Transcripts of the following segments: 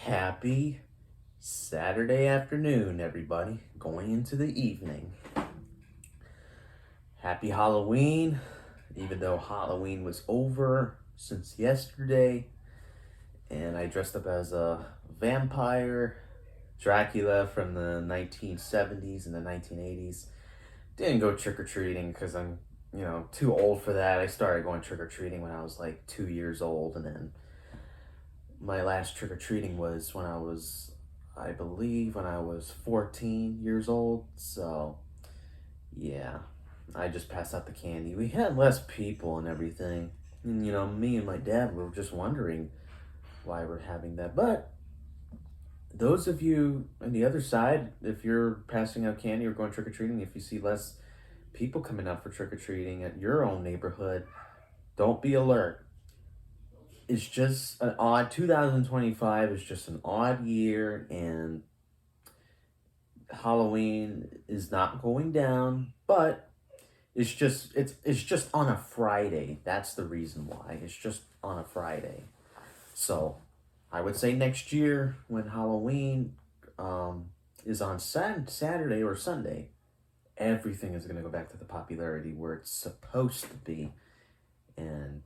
Happy Saturday afternoon, everybody. Going into the evening. Happy Halloween, even though Halloween was over since yesterday. And I dressed up as a vampire, Dracula from the 1970s and the 1980s. Didn't go trick or treating because I'm, too old for that. I started going trick or treating when I was like 2 years old, and then my last trick or treating was when I was, I believe, when I was 14 years old. So, yeah, I just passed out the candy. We had less people and everything. And, me and my dad were just wondering why we're having that. But those of you on the other side, if you're passing out candy or going trick or treating, if you see less people coming out for trick or treating at your own neighborhood, don't be alert. It's just an odd 2025 is just an odd year, and Halloween is not going down, but it's just on a Friday. That's the reason why. It's just on a Friday. So I would say next year when Halloween is on Saturday or Sunday, everything is going to go back to the popularity where it's supposed to be, and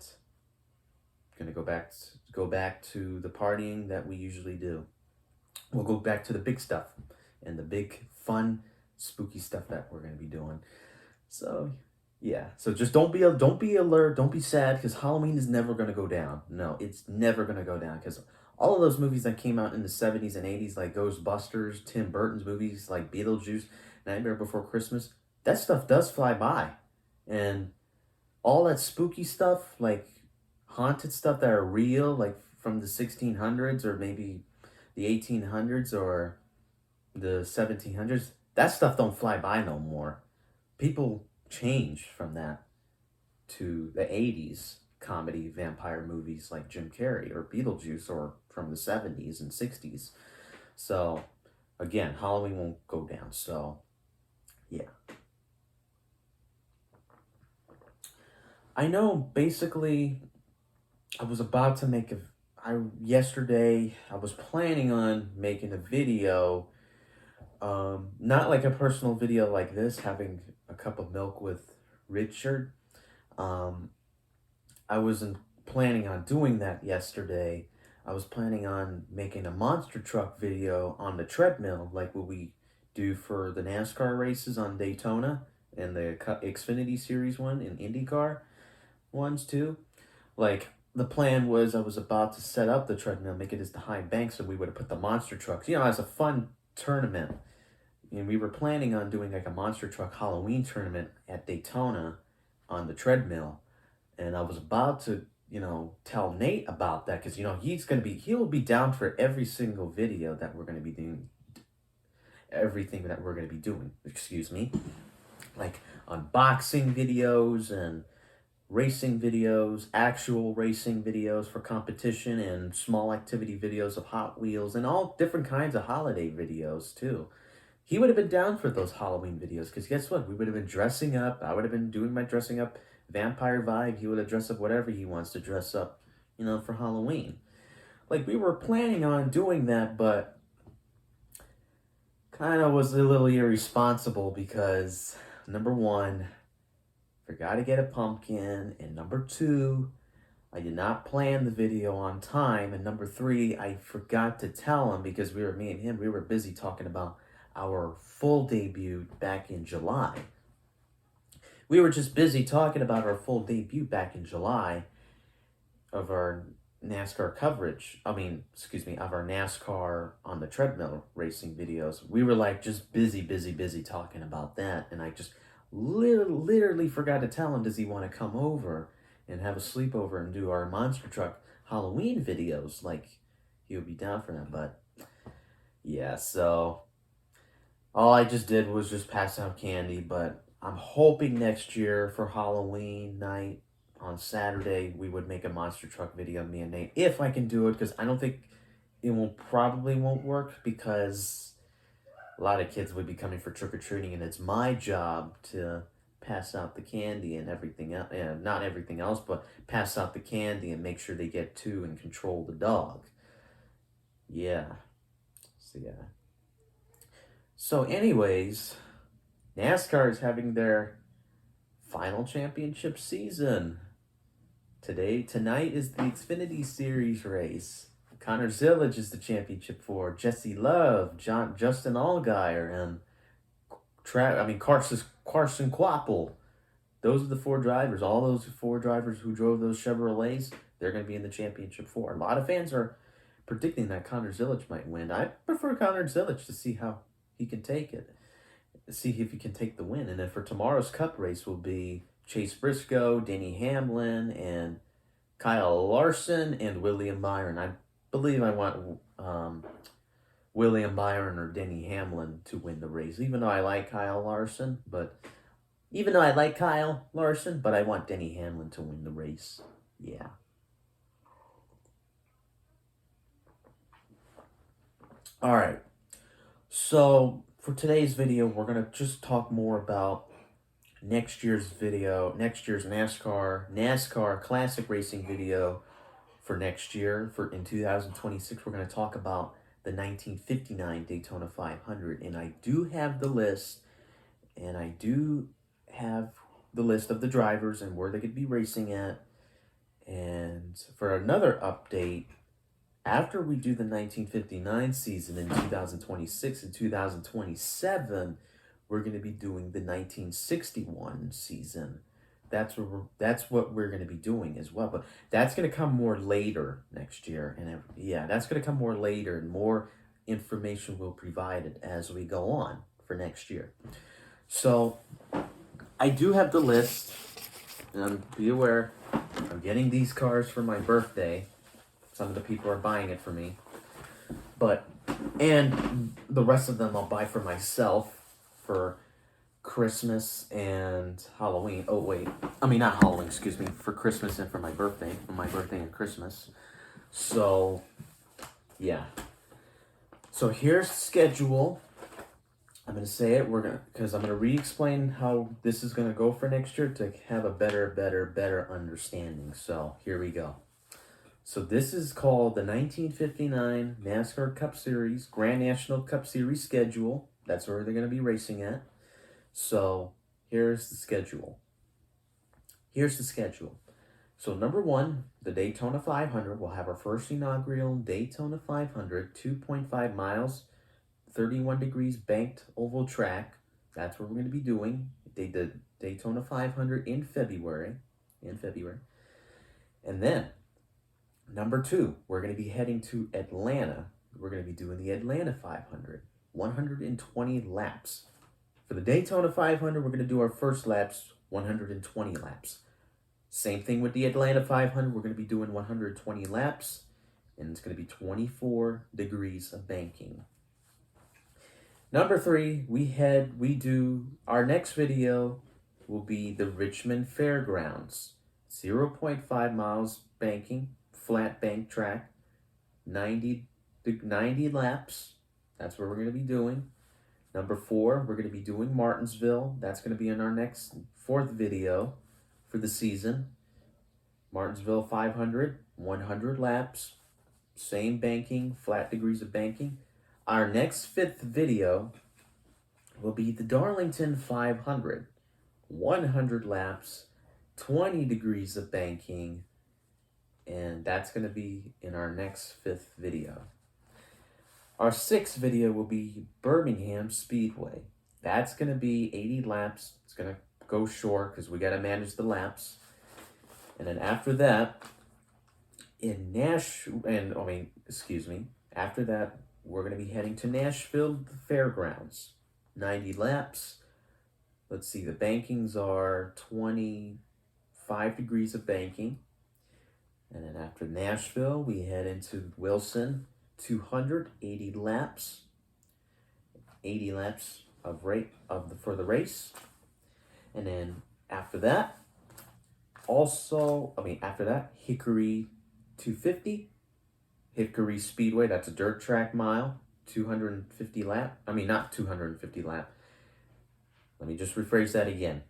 going to go back to the partying that we usually do. We'll go back to the big stuff and the big fun spooky stuff that we're going to be doing. So yeah, so just don't be alert, don't be sad, because Halloween is never going to go down. No, it's never going to go down, because all of those movies that came out in the 70s and 80s, like Ghostbusters, Tim Burton's movies like Beetlejuice, Nightmare Before Christmas, that stuff does fly by. And all that spooky stuff, like haunted stuff that are real, like from the 1600s or maybe the 1800s or the 1700s, that stuff don't fly by no more. People change from that to the 80s comedy vampire movies like Jim Carrey or Beetlejuice, or from the 70s and 60s. So again, Halloween won't go down. So yeah. I know basically I was about to make yesterday I was planning on making a video, not like a personal video like this, having a cup of milk with Richard. Um, I wasn't planning on doing that yesterday. I was planning on making a monster truck video on the treadmill, like what we do for the NASCAR races on Daytona and the Xfinity Series one and IndyCar ones too. Like, the plan was I was about to set up the treadmill, make it as the high bank, so we would have put the monster trucks, as a fun tournament. And we were planning on doing like a monster truck Halloween tournament at Daytona on the treadmill. And I was about to, tell Nate about that, because, he'll be down for every single video that we're going to be doing, everything that we're going to be doing, excuse me, like unboxing videos and racing videos, actual racing videos for competition, and small activity videos of Hot Wheels, and all different kinds of holiday videos too. He would have been down for those Halloween videos, because guess what? We would have been dressing up. I would have been doing my dressing up vampire vibe. He would have dressed up whatever he wants to dress up, for Halloween. Like, we were planning on doing that, but kind of was a little irresponsible because, number one, forgot to get a pumpkin, and number two, I did not plan the video on time, and number three, I forgot to tell him, because me and him, we were busy talking about our full debut back in July. We were just busy talking about our full debut back in July of our NASCAR coverage. Of our NASCAR on the treadmill racing videos. We were like just busy talking about that, and I just literally forgot to tell him, does he want to come over and have a sleepover and do our monster truck Halloween videos? Like, he would be down for that. But yeah, so all I just did was just pass out candy. But I'm hoping next year for Halloween night on Saturday we would make a monster truck video, me and Nate, if I can do it, because I don't think it probably won't work, because a lot of kids would be coming for trick-or-treating, and it's my job to pass out the candy and everything else, and not everything else, but pass out the candy and make sure they get to and control the dog. Yeah. So yeah. So anyways, NASCAR is having their final championship season. Tonight is the Xfinity Series race. Connor Zillage is the championship for Jesse Love, Justin Allgaier, and Carson Quapple. Those are the four drivers. All those four drivers who drove those Chevrolets, they're going to be in the championship four. A lot of fans are predicting that Connor Zillage might win. I prefer Connor Zillage to see how he can take it, see if he can take the win. And then for tomorrow's Cup race will be Chase Briscoe, Denny Hamlin, and Kyle Larson and William Byron. I believe I want William Byron or Denny Hamlin to win the race, even though I like Kyle Larson, but I want Denny Hamlin to win the race. Yeah. All right. So for today's video, we're going to just talk more about next year's NASCAR classic racing video for next year. In 2026, we're going to talk about the 1959 Daytona 500, and I do have the list of the drivers and where they could be racing at. And for another update, after we do the 1959 season in 2026 and 2027, we're going to be doing the 1961 season. That's what we're going to be doing as well. But that's going to come more later next year. And that's going to come more later, and more information will be provided as we go on for next year. So I do have the list. And be aware, I'm getting these cars for my birthday. Some of the people are buying it for me. And the rest of them I'll buy for myself for Christmas and Halloween. Oh, wait. I mean, not Halloween, excuse me. For Christmas and for my birthday. For my birthday and Christmas. So, yeah. So here's the schedule. I'm going to say it. Because I'm going to re-explain how this is going to go for next year to have a better understanding. So, here we go. So this is called the 1959 NASCAR Cup Series, Grand National Cup Series schedule. That's where they're going to be racing at. So here's the schedule. So number one, the Daytona 500. We'll have our first inaugural Daytona 500, 2.5 miles, 31 degrees banked oval track. That's what we're going to be doing. They did Daytona 500 in February. And then number two, we're going to be heading to Atlanta. We're going to be doing the Atlanta 500, 120 laps. For the Daytona 500, we're going to do our first laps, 120 laps. Same thing with the Atlanta 500. We're going to be doing 120 laps, and it's going to be 24 degrees of banking. Number three, our next video will be the Richmond Fairgrounds, 0.5 miles banking, flat bank track, 90 laps. That's what we're going to be doing. Number four, we're going to be doing Martinsville. That's going to be in our next fourth video for the season. Martinsville 500, 100 laps, same banking, flat degrees of banking. Our next fifth video will be the Darlington 500, 100 laps, 20 degrees of banking, and that's going to be in our next fifth video. Our sixth video will be Birmingham Speedway. That's going to be 80 laps. It's going to go short because we got to manage the laps. And then after that, after that, we're going to be heading to Nashville Fairgrounds. 90 laps. Let's see, the bankings are 25 degrees of banking. And then after Nashville, we head into Wilson, 280 laps. 80 laps for the race. And then after that, Hickory 250. Hickory Speedway, that's a dirt track mile, 250 lap. Not 250 lap. Let me just rephrase that again.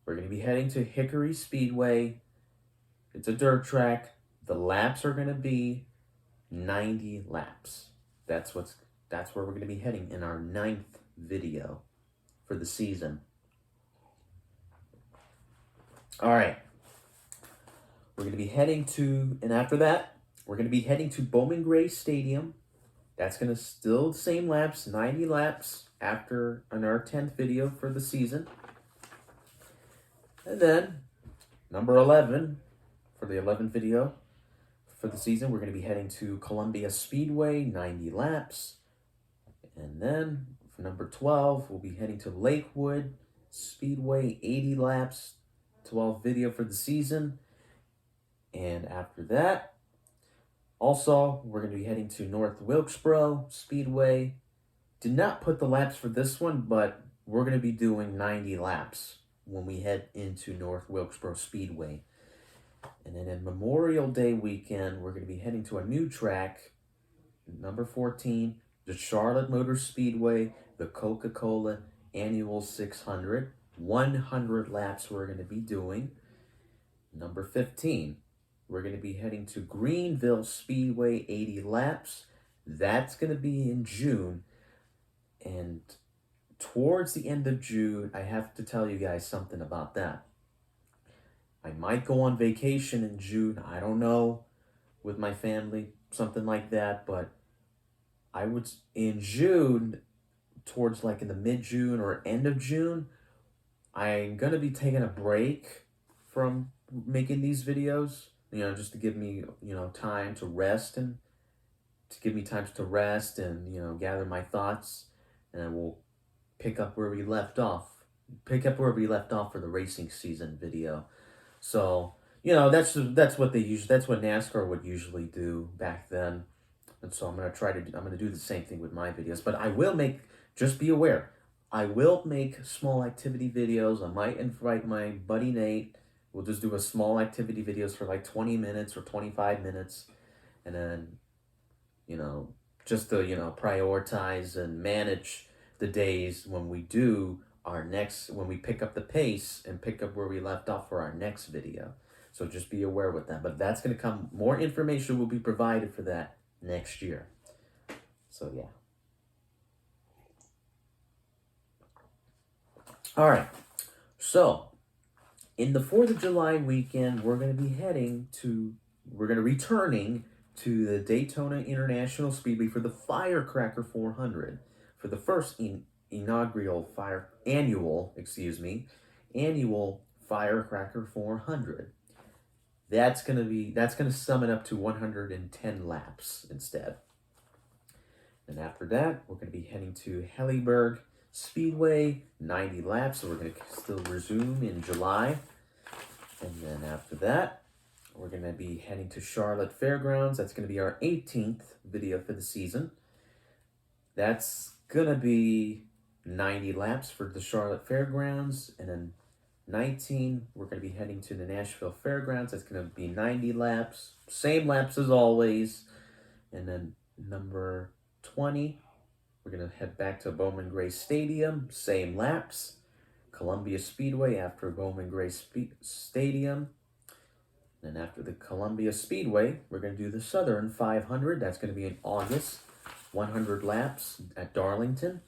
We're going to be heading to Hickory Speedway. It's a dirt track. The laps are going to be 90 laps. That's where we're going to be heading in our 9th video for the season. All right. We're going to be heading to, and after that, we're going to be heading to Bowman Gray Stadium. That's going to still the same laps, 90 laps after our 10th video for the season. And then, number 11, for the 11th video for the season, we're going to be heading to Columbia Speedway, 90 laps. And then, for number 12, we'll be heading to Lakewood Speedway, 80 laps, 12th video for the season. And after that, also, we're going to be heading to North Wilkesboro Speedway. Did not put the laps for this one, but we're going to be doing 90 laps when we head into North Wilkesboro Speedway. And then in Memorial Day weekend, we're going to be heading to a new track, number 14, the Charlotte Motor Speedway, the Coca-Cola Annual 600. 100 laps we're going to be doing. Number 15. We're going to be heading to Greenville Speedway, 80 laps. That's going to be in June. And towards the end of June, I have to tell you guys something about that. I might go on vacation in June. I don't know, with my family, something like that. But I would, in June, towards like in the mid-June or end of June, I'm going to be taking a break from making these videos. Just to give me, time to rest and gather my thoughts, and we'll pick up where we left off for the racing season video. So, that's what NASCAR would usually do back then. And so I'm going to do the same thing with my videos, but just be aware, I will make small activity videos. I might invite my buddy Nate. We'll just do a small activity videos for like 20 minutes or 25 minutes. And then, just to, prioritize and manage the days when we when we pick up the pace and pick up where we left off for our next video. So just be aware with that. But that's going to come, more information will be provided for that next year. So, yeah. All right. So, in the 4th of July weekend, we're going to be returning to the Daytona International Speedway for the Firecracker 400, for the first annual Firecracker 400. That's going to sum it up to 110 laps instead. And after that, we're going to be heading to Helleburg Speedway, 90 laps, so we're going to still resume in July. And then after that, we're going to be heading to Charlotte Fairgrounds. That's going to be our 18th video for the season. That's going to be 90 laps for the Charlotte Fairgrounds. And then 19, we're going to be heading to the Nashville Fairgrounds. That's going to be 90 laps. Same laps as always. And then number 20, we're going to head back to Bowman Gray Stadium. Same laps. Columbia Speedway after Bowman Gray Stadium. And after the Columbia Speedway, we're going to do the Southern 500. That's going to be in August. 100 laps at Darlington.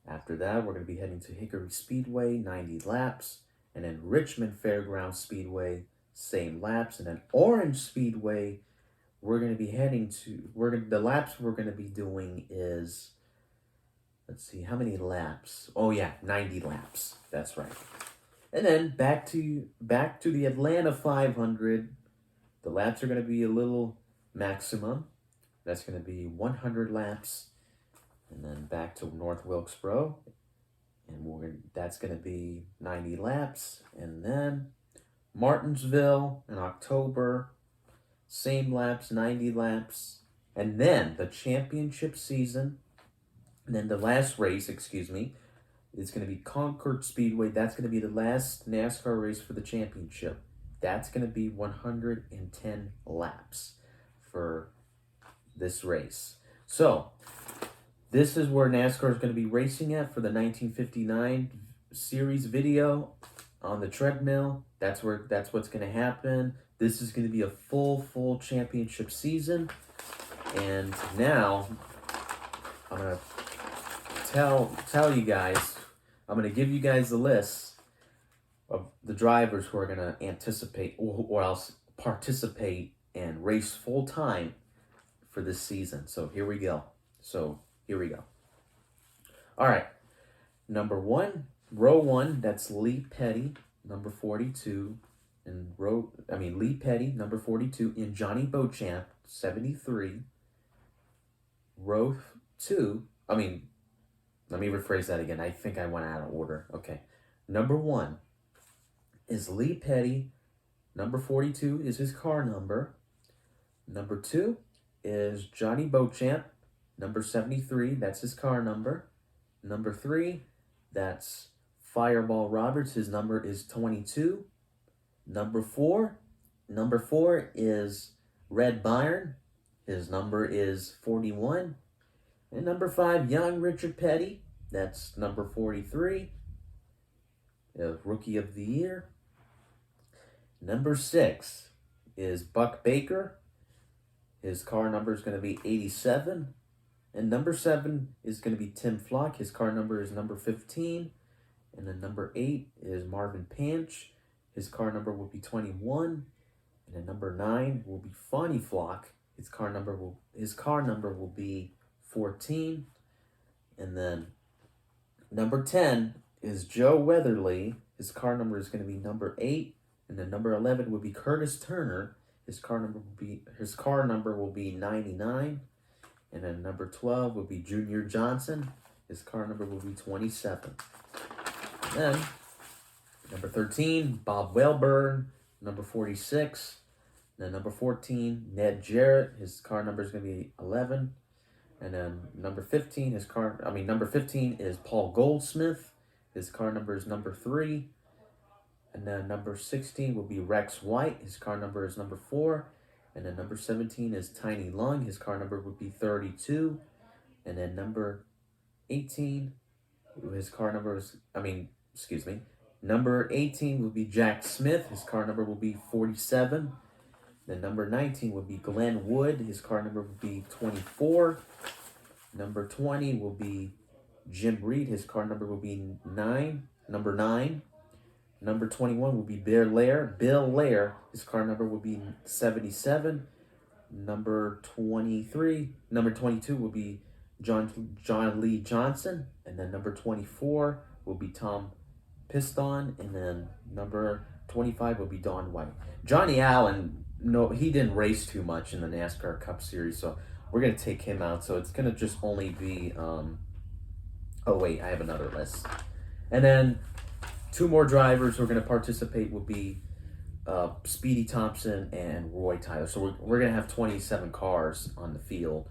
After that, we're going to be heading to Hickory Speedway, 90 laps. And then Richmond Fairgrounds Speedway, same laps. And then Orange Speedway, we're going to be heading to, the laps we're going to be doing is, let's see, how many laps? Oh yeah, 90 laps. That's right. And then back to the Atlanta 500. The laps are going to be a little maximum. That's going to be 100 laps. And then back to North Wilkesboro. And that's going to be 90 laps. And then Martinsville in October. Same laps, 90 laps. And then the championship season. And then the last race, it's going to be Concord Speedway. That's going to be the last NASCAR race for the championship. That's going to be 110 laps for this race. So, this is where NASCAR is going to be racing at for the 1959 series video on the treadmill. That's what's going to happen. This is going to be a full championship season. And now I'm gonna tell you guys. I'm gonna give you guys the list of the drivers who are gonna anticipate or else participate and race full time for this season. So here we go. All right. Number one, row one, that's Lee Petty, number 42. And Lee Petty, number 42, and Johnny Beauchamp, 73. Row two, let me rephrase that again. I think I went out of order. Okay. Number one is Lee Petty. Number 42 is his car number. Number two is Johnny Beauchamp. Number 73, that's his car number. Number three, that's Fireball Roberts. His number is 22. Number four is Red Byron. His number is 41. And number five, young Richard Petty. That's number 43. Rookie of the Year. Number six is Buck Baker. His car number is going to be 87. And number seven is going to be Tim Flock. His car number is number 15. And then number 8 is Marvin Panch. His car number will be 21. And then number 9 will be Fonny Flock. His car number will be 14. And then number 10 is Joe Weatherly. His car number is going to be number 8. And then number 11 will be Curtis Turner. His car number will be 99. And then number 12 will be Junior Johnson. His car number will be 27. And then number 13, Bob Wellburn. Number 46. And then number 14, Ned Jarrett. His car number is going to be 11. And then number 15 is Paul Goldsmith. His car number is number 3. And then number 16 will be Rex White. His car number is number 4. And then number 17 is Tiny Lung. His car number would be 32. And then number 18, number 18 will be Jack Smith. His car number will be 47. Then number 19 will be Glenn Wood. His car number will be 24. Number 20 will be Jim Reed. His car number will be number 9. Number 21 will be Bill Lair. His car number will be 77. Number 22 will be John Lee Johnson. And then number 24 will be Tom Piston. And then number 25 will be Don White. Johnny Allen, no, he didn't race too much in the NASCAR Cup Series, so we're going to take him out. So it's going to just only be, oh wait, I have another list. And then 2 more drivers who are going to participate will be Speedy Thompson and Roy Tyler. So we're going to have 27 cars on the field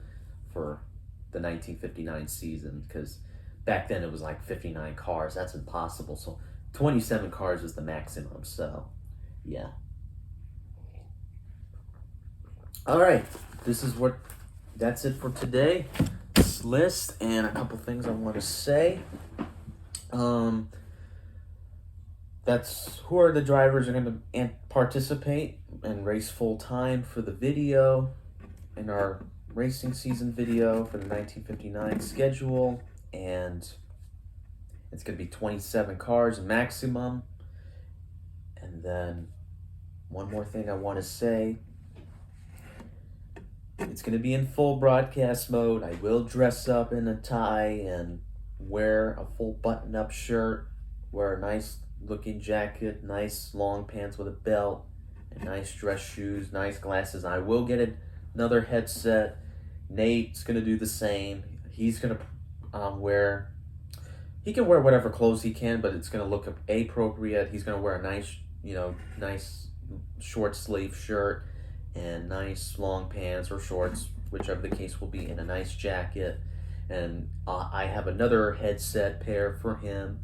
for the 1959 season, because back then it was like 59 cars. That's impossible. So 27 cars is the maximum. So, yeah. All right. That's it for today. This list and a couple things I want to say. That's who are the drivers who are going to participate and race full time for the video in our racing season video for the 1959 schedule. And it's going to be 27 cars maximum. And then one more thing I want to say. It's going to be in full broadcast mode. I will dress up in a tie and wear a full button-up shirt, wear a nice looking jacket, nice long pants with a belt, and nice dress shoes, nice glasses. I will get another headset. Nate's going to do the same. He's going to he can wear whatever clothes he can, but it's going to look appropriate. He's going to wear a nice short sleeve shirt and nice long pants or shorts, whichever the case will be, and a nice jacket. And I have another headset pair for him.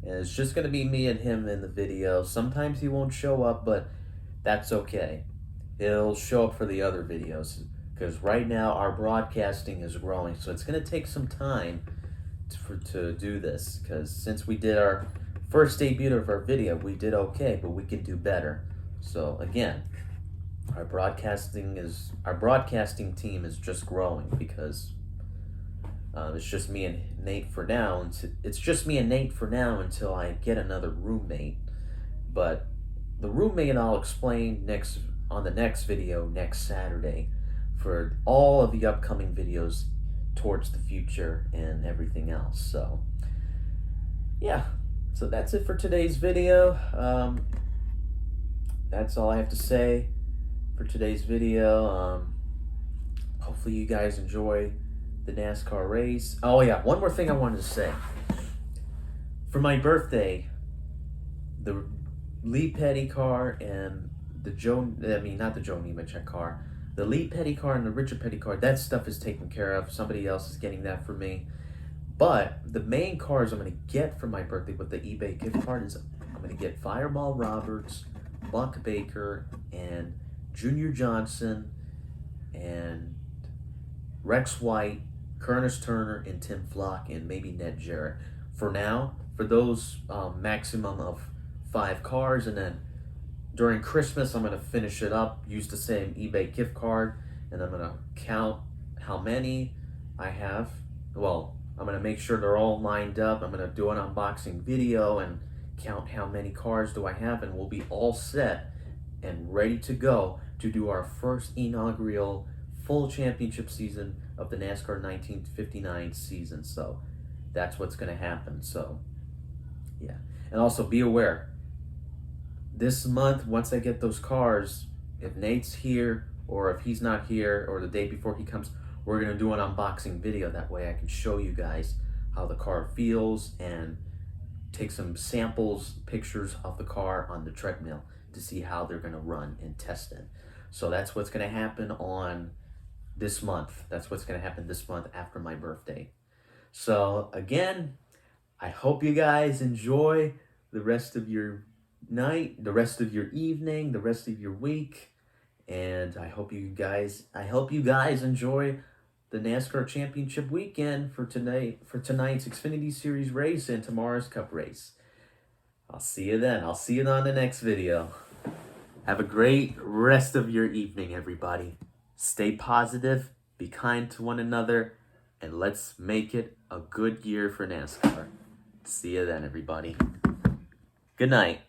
And it's just going to be me and him in the video. Sometimes he won't show up, but that's okay. He'll show up for the other videos, because right now our broadcasting is growing. So it's going to take some time to do this, because since we did our first debut of our video, we did okay, but we can do better. So again, our broadcasting team is just growing because it's just me and Nate for now. It's just me and Nate for now until I get another roommate. But the roommate I'll explain next on the next video next Saturday for all of the upcoming videos towards the future and everything else. So yeah, so that's it for today's video. That's all I have to say for today's video. Hopefully you guys enjoy the NASCAR race. Oh yeah, one more thing I wanted to say. For my birthday, the Lee Petty car and not the Joe Nemechek car, the Lee Petty car and the Richard Petty car, that stuff is taken care of. Somebody else is getting that for me. But the main cars I'm going to get for my birthday with the eBay gift card is I'm going to get Fireball Roberts, Buck Baker, and Junior Johnson, and Rex White, Curtis Turner, and Tim Flock, and maybe Ned Jarrett. For now, for those maximum of 5 cars, and then during Christmas, I'm going to finish it up, use the same eBay gift card, and I'm going to count how many I have. Well, I'm going to make sure they're all lined up. I'm going to do an unboxing video and count how many cars do I have, and we'll be all set and ready to go to do our first inaugural full championship season of the NASCAR 1959 season. So that's what's going to happen. So yeah, and also be aware, this month, once I get those cars, if Nate's here or if he's not here or the day before he comes, we're going to do an unboxing video. That way I can show you guys how the car feels and take some samples, pictures of the car on the treadmill to see how they're going to run and test it. So that's what's going to happen on this month. That's what's going to happen this month after my birthday. So again, I hope you guys enjoy the rest of your night, the rest of your evening, the rest of your week, and I hope you guys enjoy the NASCAR Championship weekend for tonight's Xfinity Series race and tomorrow's Cup race. I'll see you then. I'll see you on the next video. Have a great rest of your evening, everybody. Stay positive, be kind to one another, and let's make it a good year for NASCAR. See you then, everybody. Good night.